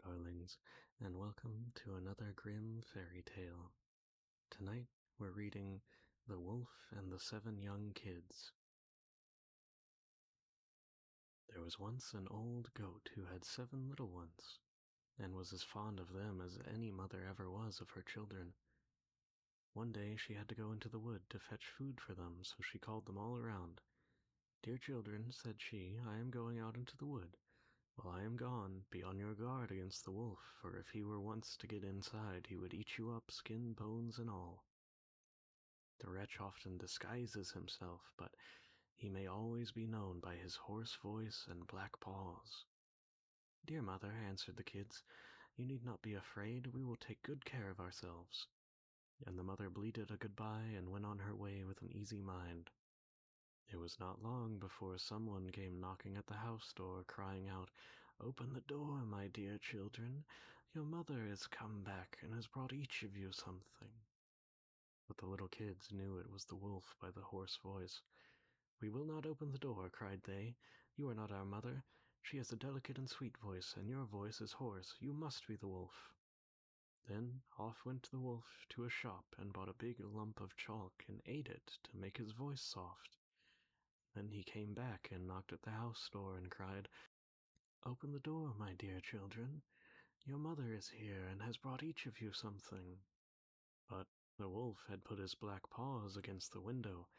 darlings, and welcome to another Grimm fairy tale. Tonight, we're reading The Wolf and the Seven Young Kids. There was once an old goat who had 7 little ones, and was as fond of them as any mother ever was of her children. One day she had to go into the wood to fetch food for them, so she called them all around. "Dear children," said she, "I am going out into the wood. While I am gone, be on your guard against the wolf, for if he were once to get inside, he would eat you up, skin, bones, and all. The wretch often disguises himself, but he may always be known by his hoarse voice and black paws." "Dear mother," answered the kids, "you need not be afraid. We will take good care of ourselves." And the mother bleated a goodbye and went on her way with an easy mind. It was not long before someone came knocking at the house door, crying out, "Open the door, my dear children. Your mother is come back and has brought each of you something." But the little kids knew it was the wolf by the hoarse voice. "We will not open the door," cried they. "You are not our mother. She has a delicate and sweet voice, and your voice is hoarse. You must be the wolf." Then off went the wolf to a shop and bought a big lump of chalk and ate it to make his voice soft. Then he came back and knocked at the house door and cried, "Open the door, my dear children. Your mother is here and has brought each of you something." But the wolf had put his black paws against the window,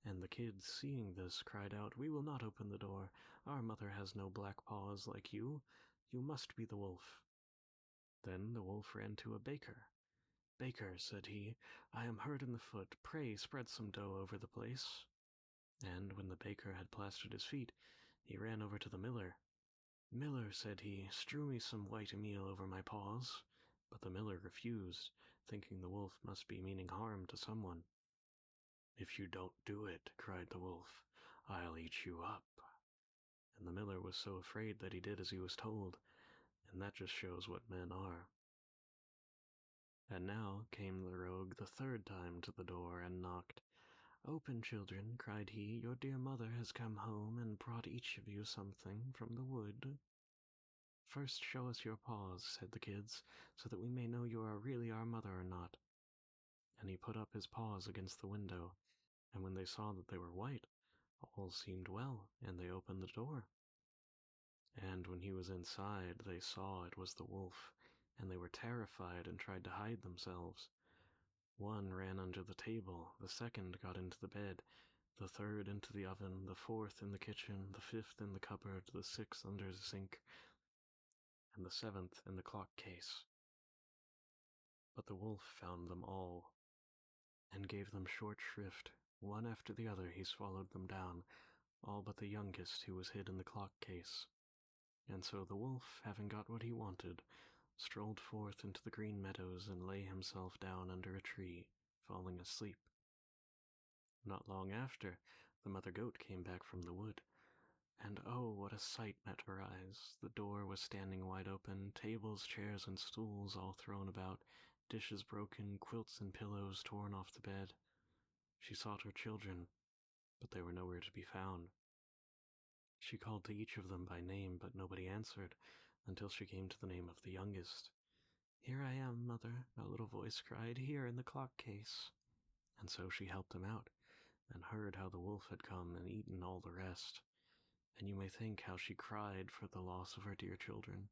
and the kids, seeing this, cried out, "We will not open the door. Our mother has no black paws like you. You must be the wolf." Then the wolf ran to a baker. "Baker," said he, "I am hurt in the foot. Pray spread some dough over the place." And when the baker had plastered his feet, he ran over to the miller. "Miller," said he, "strew me some white meal over my paws." But the miller refused, thinking the wolf must be meaning harm to someone. "If you don't do it," cried the wolf, "I'll eat you up." And the miller was so afraid that he did as he was told, and that just shows what men are. And now came the rogue the 3rd time to the door and knocked. "Open, children," cried he, "your dear mother has come home and brought each of you something from the wood." "First show us your paws," said the kids, "so that we may know you are really our mother or not." And he put up his paws against the window, and when they saw that they were white, all seemed well, and they opened the door. And when he was inside, they saw it was the wolf, and they were terrified and tried to hide themselves. One ran under the table, the second got into the bed, the third into the oven, the fourth in the kitchen, the fifth in the cupboard, the sixth under the sink, and the 7th in the clock case. But the wolf found them all, and gave them short shrift. One after the other he swallowed them down, all but the youngest, who was hid in the clock case. And so the wolf, having got what he wanted, strolled forth into the green meadows and lay himself down under a tree, falling asleep. Not long after, the mother goat came back from the wood, and oh, what a sight met her eyes! The door was standing wide open, tables, chairs, and stools all thrown about, dishes broken, quilts and pillows torn off the bed. She sought her children, but they were nowhere to be found. She called to each of them by name, but nobody answered, until she came to the name of the youngest. "Here I am, mother," a little voice cried, "here in the clock case." And so she helped him out, and heard how the wolf had come and eaten all the rest. And you may think how she cried for the loss of her dear children.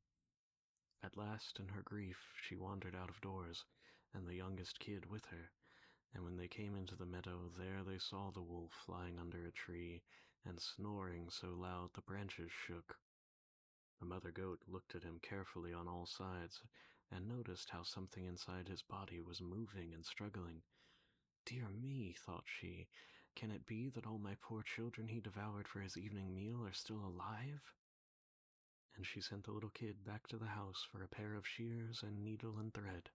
At last, in her grief, she wandered out of doors, and the youngest kid with her, and when they came into the meadow, there they saw the wolf lying under a tree, and snoring so loud the branches shook. The mother goat looked at him carefully on all sides, and noticed how something inside his body was moving and struggling. "Dear me," thought she, "can it be that all my poor children he devoured for his evening meal are still alive?" And she sent the little kid back to the house for a pair of shears and needle and thread,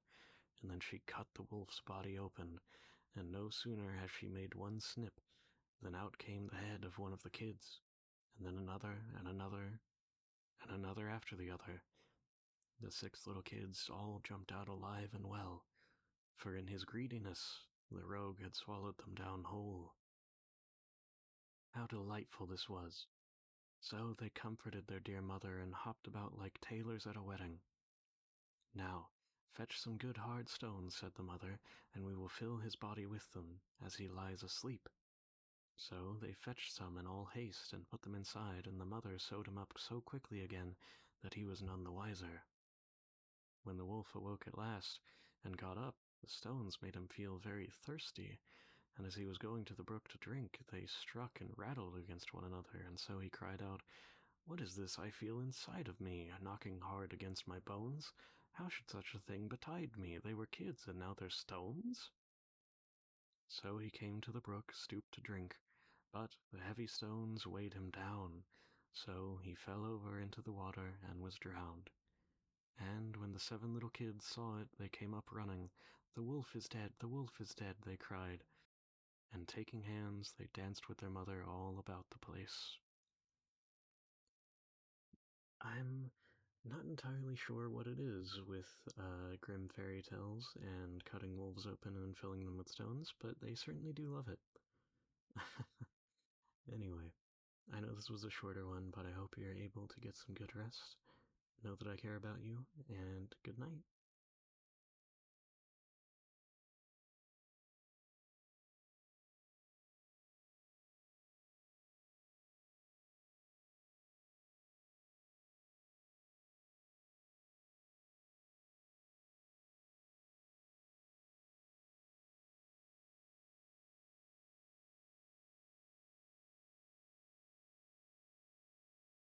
and then she cut the wolf's body open, and no sooner had she made one snip than out came the head of one of the kids, and then another, and another, and another after the other. The 6 little kids all jumped out alive and well, for in his greediness the rogue had swallowed them down whole. How delightful this was! So they comforted their dear mother and hopped about like tailors at a wedding. Now, fetch some good hard stones, said the mother, and we will fill his body with them, as he lies asleep. So they fetched some in all haste and put them inside, and the mother sewed him up so quickly again that he was none the wiser. When the wolf awoke at last and got up, the stones made him feel very thirsty, and as he was going to the brook to drink, they struck and rattled against one another, and so he cried out, "What is this I feel inside of me, knocking hard against my bones? How should such a thing betide me? They were kids, and now they're stones?" So he came to the brook, stooped to drink, but the heavy stones weighed him down, so he fell over into the water and was drowned. And when the seven little kids saw it, they came up running. "The wolf is dead, the wolf is dead," they cried, and taking hands, they danced with their mother all about the place. I'm not entirely sure what it is with Grimm fairy tales and cutting wolves open and filling them with stones, but they certainly do love it. Anyway, I know this was a shorter one, but I hope you're able to get some good rest. Know that I care about you, and good night.